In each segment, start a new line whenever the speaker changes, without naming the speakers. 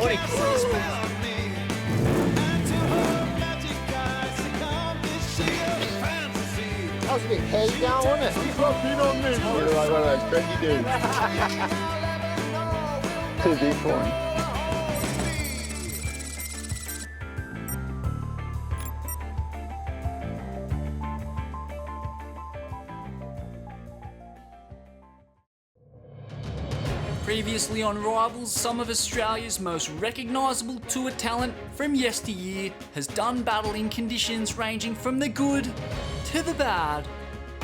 morning. That was a bit heavy down, wasn't it?
He's locked in on me.
You're like one of those trendy dudes.
Too big for him.
Previously on Rivals, some of Australia's most recognisable tour talent from yesteryear has done battle in conditions ranging from the good to the bad.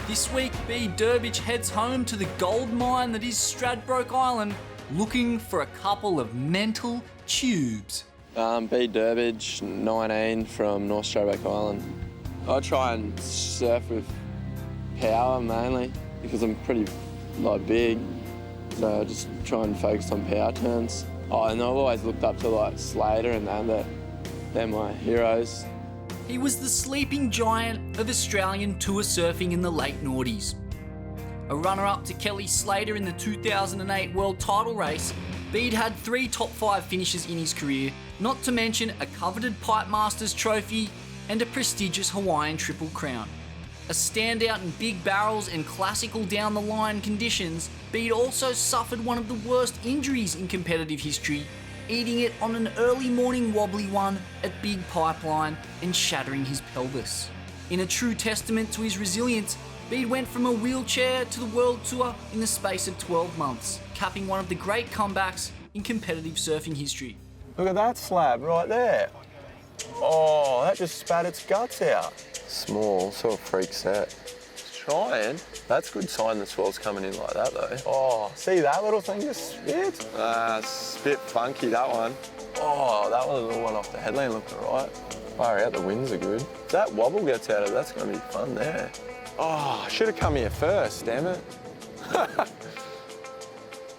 This week, Bede Durbidge heads home to the gold mine that is Stradbroke Island, looking for a couple of mental tubes.
Bede Durbidge, 19, from North Stradbroke Island. I try and surf with power mainly because I'm pretty big. So I just try and focus on power turns. Oh, and I've always looked up to like Slater and that. They're my heroes.
He was the sleeping giant of Australian tour surfing in the late noughties. A runner-up to Kelly Slater in the 2008 World Title race, Bede had 3 top 5 finishes in his career, not to mention a coveted Pipe Masters trophy and a prestigious Hawaiian Triple Crown. A standout in big barrels and classical down-the-line conditions, Bede also suffered one of the worst injuries in competitive history, eating it on an early morning wobbly one at Big Pipeline and shattering his pelvis. In a true testament to his resilience, Bede went from a wheelchair to the World Tour in the space of 12 months, capping one of the great comebacks in competitive surfing history.
Look at that slab right there. Oh, that just spat its guts out.
Small, sort of freak set.
Trying.
That's a good sign the swell's coming in like that though.
Oh, see that little thing just spit?
It's a bit funky, that one.
Oh, that little one off the headland looked alright.
Far out, the winds are good.
If that wobble gets out of it, that's going to be fun there. Oh, I should have come here first, damn it.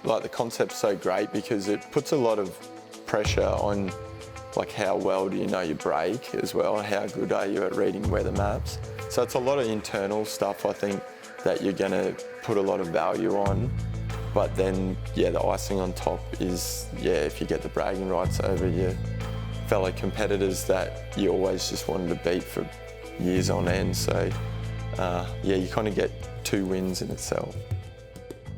Like, the concept's so great because it puts a lot of pressure on like how well do you know your break as well, and how good are you at reading weather maps. So it's a lot of internal stuff, I think, that you're going to put a lot of value on. But then, yeah, the icing on top is, yeah, if you get the bragging rights over your fellow competitors that you always just wanted to beat for years on end. So, yeah, you kind of get 2 wins in itself.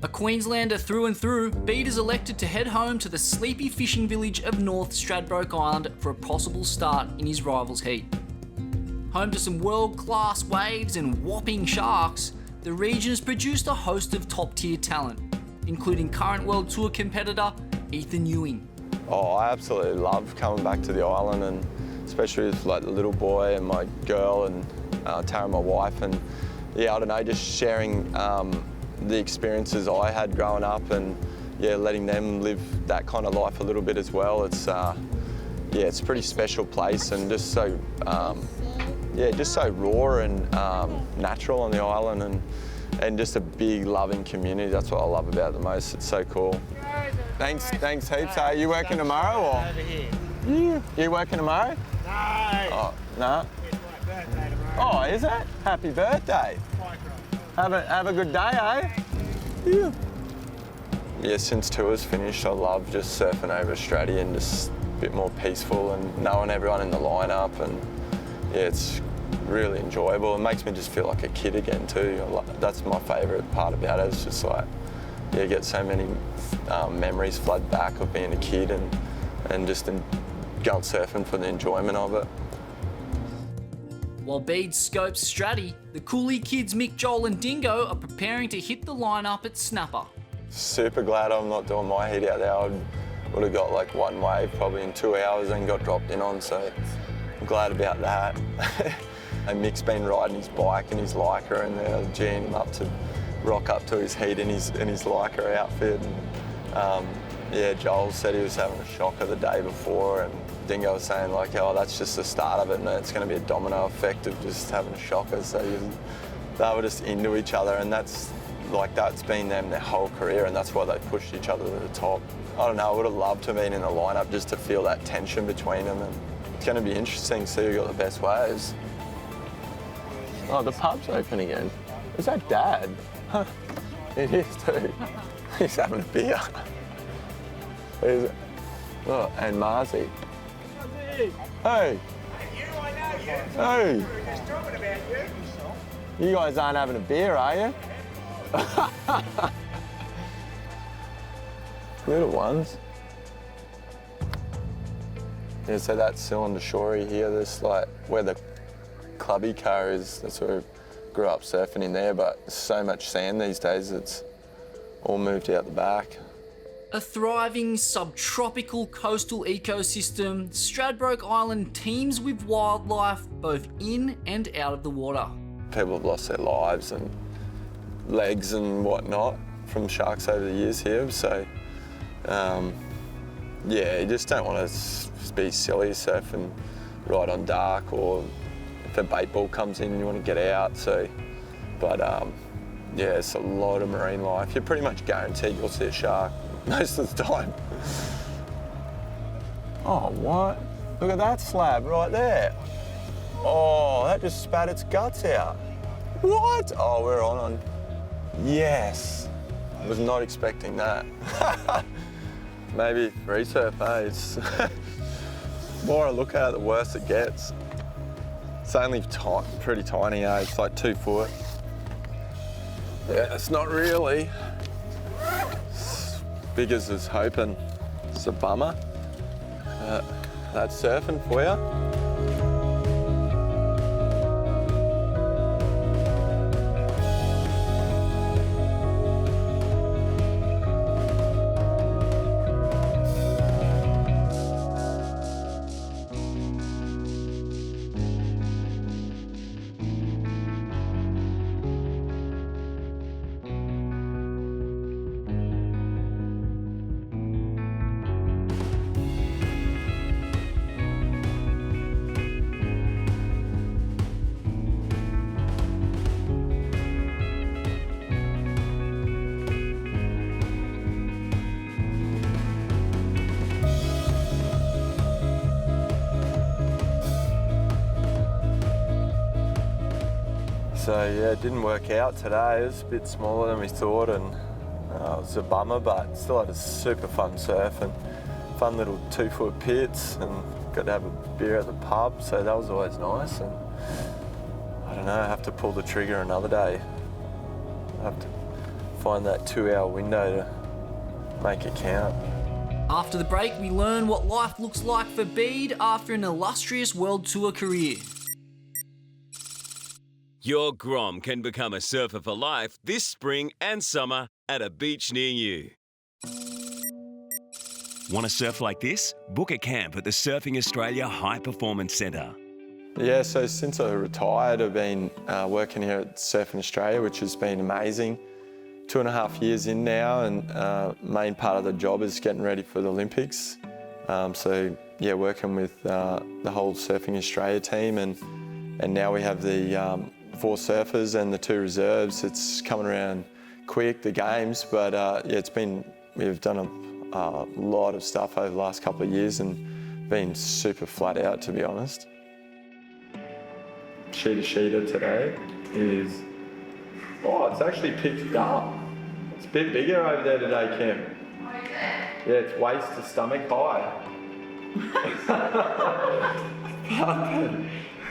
A Queenslander through and through, Bede is elected to head home to the sleepy fishing village of North Stradbroke Island for a possible start in his Rivals heat. Home to some world-class waves and whopping sharks, the region has produced a host of top-tier talent, including current World Tour competitor Ethan Ewing.
Oh, I absolutely love coming back to the island, and especially with like the little boy and my girl and Tara, my wife, and yeah, I don't know, just sharing the experiences I had growing up, and yeah, letting them live that kind of life a little bit as well. It's yeah, it's a pretty special place, and just so yeah, just so raw and natural on the island, and just a big loving community. That's what I love about it the most. It's so cool. Thanks heaps. Are you working tomorrow or?
Over here.
Yeah. You working tomorrow?
No.
Oh, no.
It's my birthday tomorrow.
Oh, is it? Happy birthday. Have a good day, eh? Yeah. Yeah, since tour's finished, I love just surfing over Australia and just a bit more peaceful and knowing everyone in the lineup, and yeah, it's really enjoyable. It makes me just feel like a kid again too. That's my favourite part about it. It's just like, yeah, you get so many memories flood back of being a kid and just going surfing for the enjoyment of it.
While Bede scopes Stratty, the Cooley kids Mick, Joel and Dingo are preparing to hit the lineup at Snapper. Super
glad I'm not doing my heat out there. I would have got like 1 wave probably in 2 hours and got dropped in on, so I'm glad about that. And Mick's been riding his bike and his Lycra, and they're geeing him up to rock up to his heat in his Lycra outfit. And, yeah, Joel said he was having a shocker the day before, and Dingo was saying like, oh, that's just the start of it, and it's going to be a domino effect of just having a shocker. So they were just into each other, and that's been them their whole career, and that's why they pushed each other to the top. I don't know, I would have loved to have been in the lineup just to feel that tension between them, and it's going to be interesting to see who got the best waves. Oh, the pub's open again. Is that Dad? Huh. It is too. He's having a beer. Oh, and Marzi. Hey. Hey. You guys aren't having a beer, are you? Little ones. Yeah, so that's cylinder shory here. This like where the clubby car is. That's where I grew up surfing in there, but there's so much sand these days, it's all moved out the back.
A thriving subtropical coastal ecosystem, Stradbroke Island teems with wildlife both in and out of the water.
People have lost their lives and legs and whatnot from sharks over the years here, so yeah, you just don't want to be silly surfing right on dark, or if a bait ball comes in you want to get out. So, but yeah, it's a lot of marine life. You're pretty much guaranteed you'll see a shark most of the time. Oh, what? Look at that slab right there. Oh, that just spat its guts out. What? Oh, we're on. Yes. I was not expecting that. Maybe resurf, eh? It's the more I look at it, the worse it gets. It's only pretty tiny, eh? It's like 2 foot. Yeah, it's not really as big as I was hoping. It's a bummer. That's surfing for you. So yeah, it didn't work out today. It was a bit smaller than we thought, and it was a bummer, but still had a super fun surf and fun little 2 foot pits, and got to have a beer at the pub, so that was always nice. And I don't know, I have to pull the trigger another day. I have to find that 2-hour window to make it count.
After the break, we learn what life looks like for Bede after an illustrious world tour career.
Your Grom can become a surfer for life this spring and summer at a beach near you.
Want to surf like this? Book a camp at the Surfing Australia High Performance Centre.
Yeah, so since I retired, I've been working here at Surfing Australia, which has been amazing. 2.5 years in now, and main part of the job is getting ready for the Olympics. So yeah, working with the whole Surfing Australia team, and now we have the 4 surfers and the 2 reserves. It's coming around quick, the games, but yeah, we've done a lot of stuff over the last couple of years and been super flat out, to be honest. Sheeta today is, it's actually picked up. It's a bit bigger over there today, Kim. Yeah, it's waist to stomach high.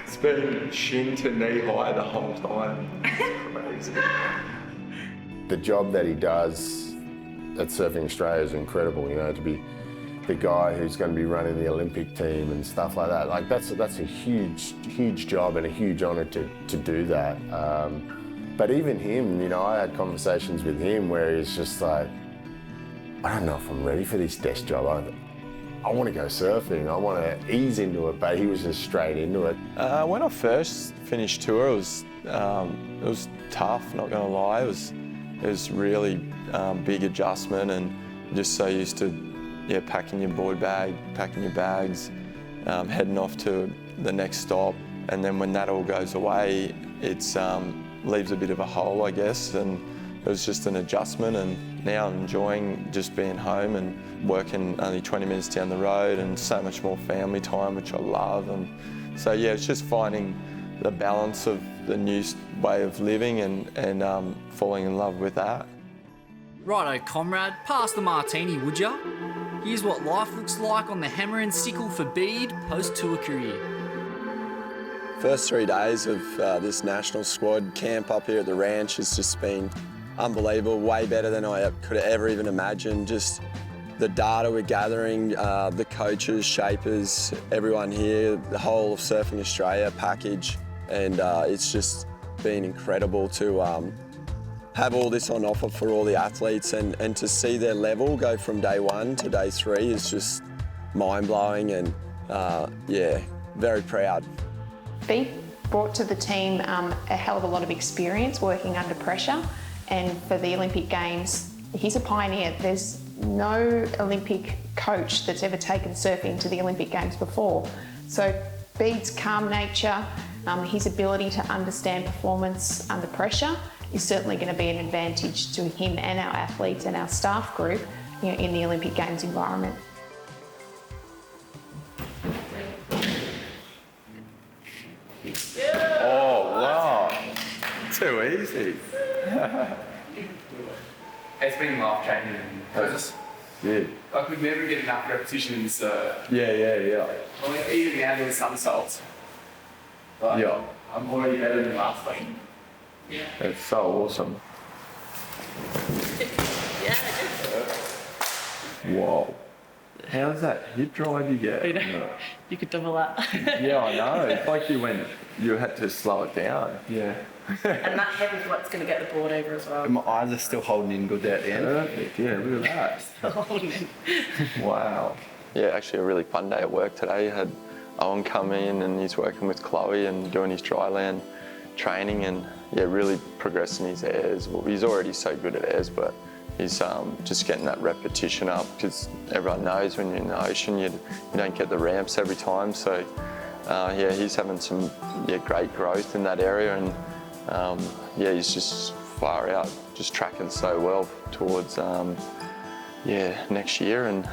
It's been shin to knee high the whole time. It's crazy.
The job that he does at Surfing Australia is incredible, you know, to be the guy who's going to be running the Olympic team and stuff like that. Like that's a huge job and a huge honour to do that. But even him, you know, I had conversations with him where he's just like, I don't know if I'm ready for this desk job. I want to go surfing, I want to ease into it, but he was just straight into it.
When I first finished tour, it was tough, not going to lie. It was really big adjustment, and just so used to packing your board bag, packing your bags, heading off to the next stop, and then when that all goes away, it's leaves a bit of a hole, I guess, and it was just an adjustment, and now I'm enjoying just being home and working only 20 minutes down the road, and so much more family time, which I love. And so yeah, it's just finding the balance of the new way of living and falling in love with that.
Righto, comrade, pass the martini, would ya? Here's what life looks like on the hammer and sickle for Bede post-tour career.
First 3 days of this national squad camp up here at the ranch has just been unbelievable, way better than I could have ever even imagined. Just the data we're gathering, the coaches, shapers, everyone here, the whole of Surfing Australia package, and it's just been incredible to have all this on offer for all the athletes, and to see their level go from day 1 to day 3 is just mind-blowing, and yeah, very proud.
Bede brought to the team a hell of a lot of experience working under pressure, and for the Olympic Games, he's a pioneer. There's no Olympic coach that's ever taken surfing to the Olympic Games before. So Bede's calm nature, his ability to understand performance under pressure is certainly going to be an advantage to him and our athletes and our staff group, you know, in the Olympic Games environment.
Oh, wow. Too easy.
It's been life-changing.
Yeah.
I could never get enough repetition in the surf.
Yeah.
Like, even now doing somersaults. Like,
Yeah.
I'm already better than last week. Yeah.
It's so awesome. Whoa. How does that hip drive you get?
You could double that.
Yeah, I know. It's like you had to slow it down. Yeah.
And that heavy's what's going to get the board over as well.
My eyes are still holding in good at the end.
Perfect. Yeah, look at that.
Still holding in.
Wow. Yeah, actually a really fun day at work today. Had Owen come in and he's working with Chloe and doing his dry land training, and yeah, really progressing his airs. Well, he's already so good at airs, but he's just getting that repetition up, because everyone knows when you're in the ocean you don't get the ramps every time. So yeah, he's having some great growth in that area, and yeah, he's just far out, just tracking so well towards next year and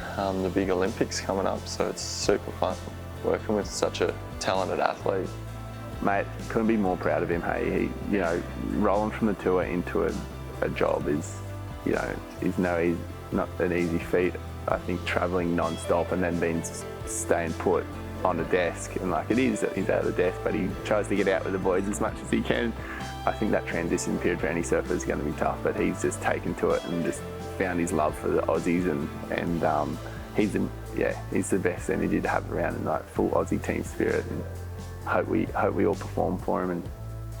the big Olympics coming up. So it's super fun working with such a talented athlete.
Mate, couldn't be more proud of him. Hey, he, rolling from the tour into a job is, not an easy feat. I think travelling non-stop and then staying put on a desk, and like it is that he's out of the desk, but he tries to get out with the boys as much as he can. I think that transition period for any surfer is going to be tough, but he's just taken to it and just found his love for the Aussies, and he's the best energy to have around, and like full Aussie team spirit. And hope we all perform for him and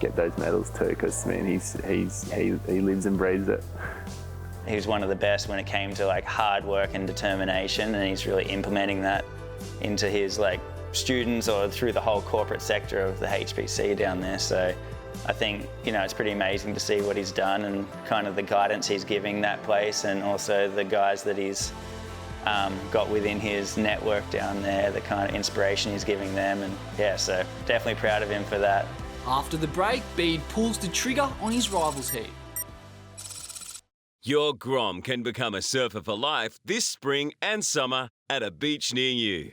get those medals too, because man, he lives and breathes it.
He was one of the best when it came to like hard work and determination, and he's really implementing that into his like students or through the whole corporate sector of the HPC down there. So I think it's pretty amazing to see what he's done and kind of the guidance he's giving that place, and also the guys that he's got within his network down there, the kind of inspiration he's giving them, and yeah, so definitely proud of him for that.
After the break, Bede pulls the trigger on his rivals heat.
Your Grom can become a surfer for life this spring and summer at a beach near you.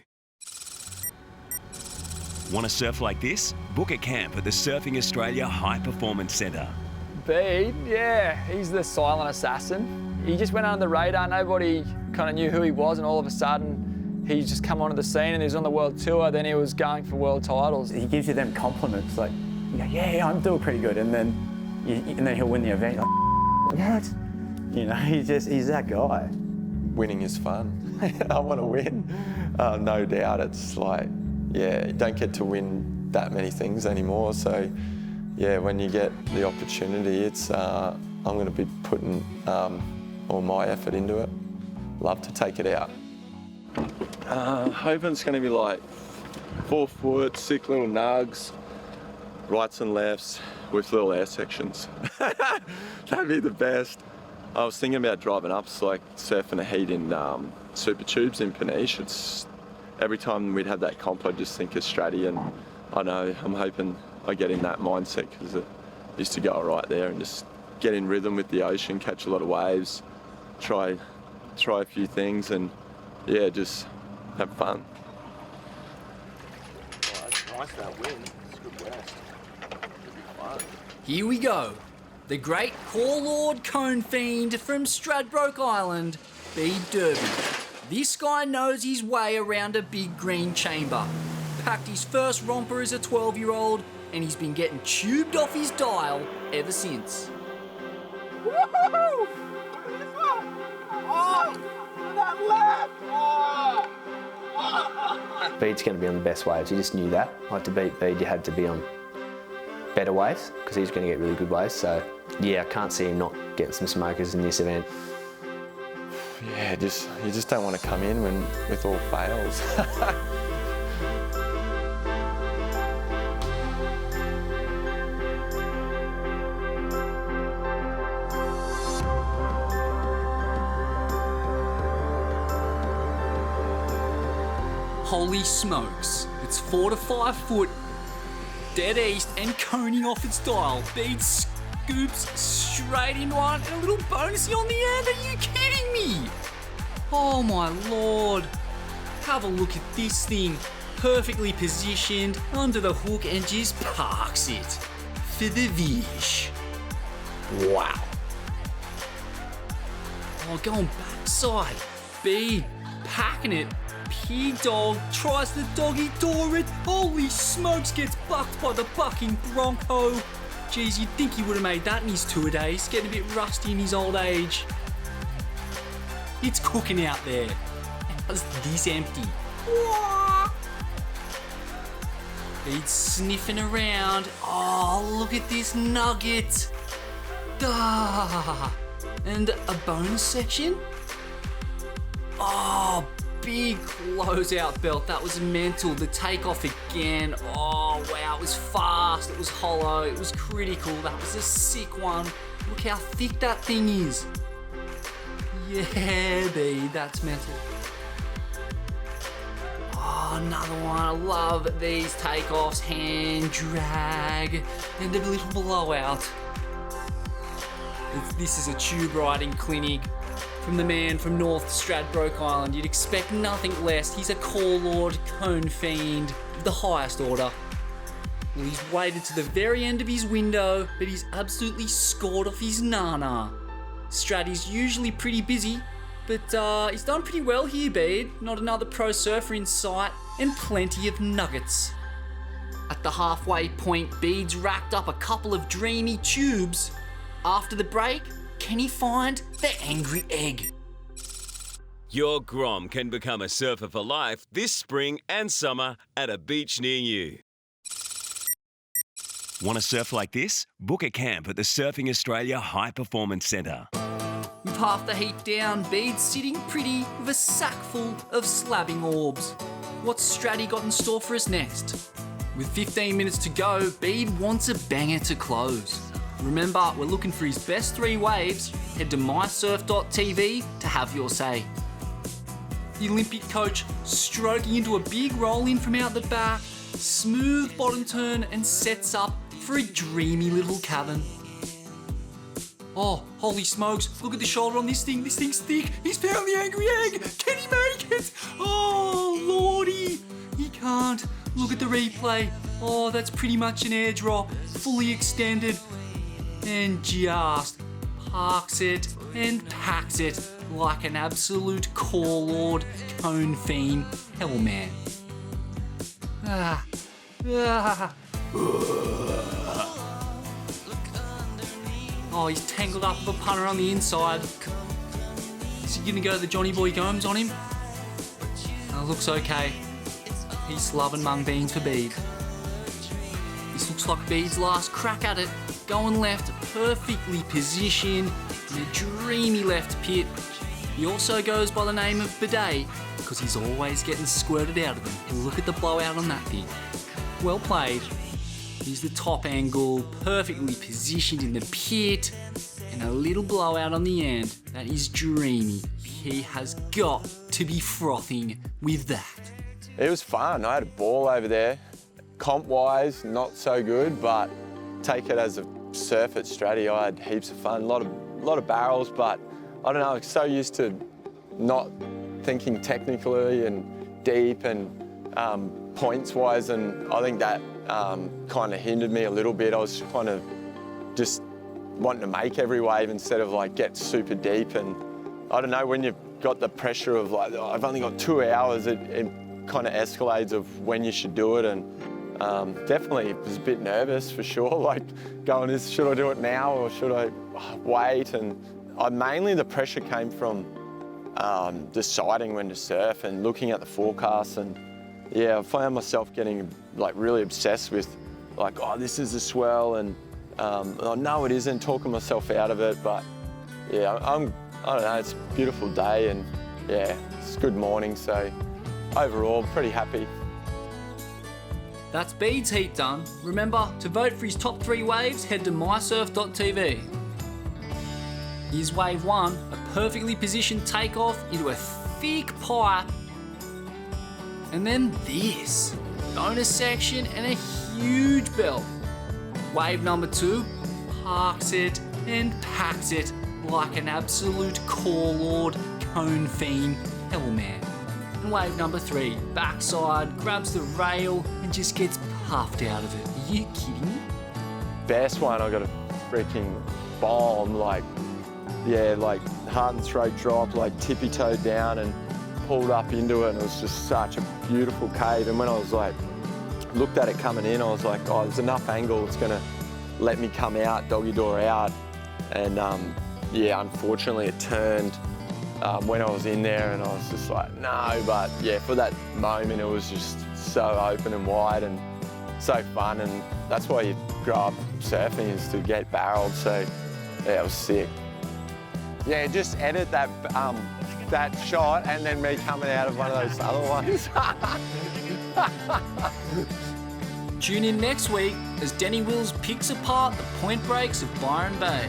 Want to surf like this? Book a camp at the Surfing Australia High Performance Centre.
Bede, yeah, he's the silent assassin. He just went under the radar, nobody kind of knew who he was, and all of a sudden he's just come onto the scene, and he was on the world tour, then he was going for world titles.
He gives you them compliments, like, yeah, I'm doing pretty good, and then he'll win the event. Like, he's that guy.
Winning is fun. I want to win, no doubt. It's like, yeah, you don't get to win that many things anymore. So, yeah, when you get the opportunity, it's I'm going to be putting all my effort into it. Love to take it out. Hoping it's going to be like 4 foot, 6 little nugs, rights and lefts with little air sections. That'd be the best. I was thinking about driving up, so like surfing a heat in Super Tubes in Peniche. Every time we'd have that comp, I'd just think of Straddy, and I'm hoping I get in that mindset, because it used to go all right there and just get in rhythm with the ocean, catch a lot of waves, try a few things, and yeah, just have fun.
Oh, that's nice, that win. It's good rest. It'll be fun.
Here we go. The great Core Lord Cone Fiend from Stradbroke Island, Bede Durbidge. This guy knows his way around a big green chamber. Packed his first romper as a 12-year-old, and he's been getting tubed off his dial ever since.
Woohoo! Oh, that left! Oh.
Bede's going to be on the best waves. You just knew that. Like, to beat Bede, you had to be on better waves because he's going to get really good waves. So, yeah, I can't see him not getting some smokers in this event.
Yeah, you just don't want to come in with all fails.
Holy smokes, it's 4 to 5 foot, dead east and coning off its dial. Bede scoops straight in one and a little bonusy on the end. Are you kidding me? Oh my lord. Have a look at this thing. Perfectly positioned under the hook and just parks it for the vish. Wow. Oh, going backside. Bede packing it. Pig dog tries to doggy door it. Holy smokes, gets bucked by the bucking bronco. Geez, you'd think he would have made that in his tour days. Getting a bit rusty in his old age. It's cooking out there. How's this empty? He's sniffing around. Oh, look at this nugget. And a bonus section. Oh, big closeout belt. That was mental. The takeoff again. Oh, wow. It was fast. It was hollow. It was critical. That was a sick one. Look how thick that thing is. Yeah, Bede. That's mental. Oh, another one. I love these takeoffs. Hand drag. And a little blowout. This is a tube riding clinic. From the man from North Stradbroke Island, you'd expect nothing less. He's a call lord, cone fiend, of the highest order. Well, he's waited to the very end of his window, but he's absolutely scored off his nana. Straddy's usually pretty busy, but he's done pretty well here, Bede. Not another pro surfer in sight, and plenty of nuggets. At the halfway point, Bede's racked up a couple of dreamy tubes. After the break, can he find the angry egg?
Your Grom can become a surfer for life this spring and summer at a beach near you.
Want to surf like this? Book a camp at the Surfing Australia High Performance Centre.
With half the heat down, Bede's sitting pretty with a sack full of slabbing orbs. What's Straddy got in store for us next? With 15 minutes to go, Bede wants a banger to close. Remember, we're looking for his best 3 waves. Head to mysurf.tv to have your say. The Olympic coach stroking into a big roll in from out the back, smooth bottom turn and sets up for a dreamy little cabin. Oh, holy smokes, look at the shoulder on this thing. This thing's thick. He's found the angry egg. Can he make it? Oh, lordy. He can't. Look at the replay. Oh, that's pretty much an airdrop, fully extended. And just parks it and packs it like an absolute call lord, cone fiend, hellman. Oh, he's tangled up with a punter on the inside. Is he gonna go the Johnny Boy Gomes on him? Oh, looks okay. He's loving mung beans for Bede. This looks like Bede's last crack at it. Going left, perfectly positioned in a dreamy left pit. He also goes by the name of Bede because he's always getting squirted out of them. And look at the blowout on that thing. Well played. Here's the top angle, perfectly positioned in the pit, and a little blowout on the end. That is dreamy. He has got to be frothing with that.
It was fun. I had a ball over there. Comp-wise, not so good, but take it as a surf at Straddy. I had heaps of fun. A lot of barrels, but I don't know. I'm so used to not thinking technically and deep and points-wise, and I think that kind of hindered me a little bit. I was kind of just wanting to make every wave instead of like get super deep and I don't know, when you've got the pressure of like, oh, I've only got 2 hours, it kind of escalates of when you should do it. And definitely was a bit nervous for sure, like going, should I do it now or should I wait? And mainly the pressure came from deciding when to surf and looking at the forecast. And yeah, I found myself getting like really obsessed with like, oh, this is a swell, and oh, no, it isn't, talking myself out of it. But yeah, I don't know, it's a beautiful day, and yeah, it's a good morning. So overall, pretty happy.
That's Bede's heat done. Remember, to vote for his top 3 waves, head to mysurf.tv. Here's wave 1, a perfectly positioned takeoff into a thick pipe. And then this, bonus section and a huge belt. Wave number 2, parks it and packs it like an absolute core lord, cone fiend, hellman. And wave number 3, backside, grabs the rail and just gets puffed out of it. Are you kidding me?
Best one, I got a freaking bomb, like, yeah, like hard and straight drop, like tippy-toed down and pulled up into it, and it was just such a beautiful cave. And when I was like, looked at it coming in, I was like, oh, there's enough angle, it's gonna let me come out, doggy door out. And yeah, unfortunately it turned when I was in there, and I was just like, no. But yeah, for that moment, it was just so open and wide and so fun. And that's why you grow up surfing, is to get barreled. So yeah, it was sick. Yeah, just edit that that shot and then me coming out of one of those other ones.
Tune in next week as Denny Wills picks apart the point breaks of Byron Bay.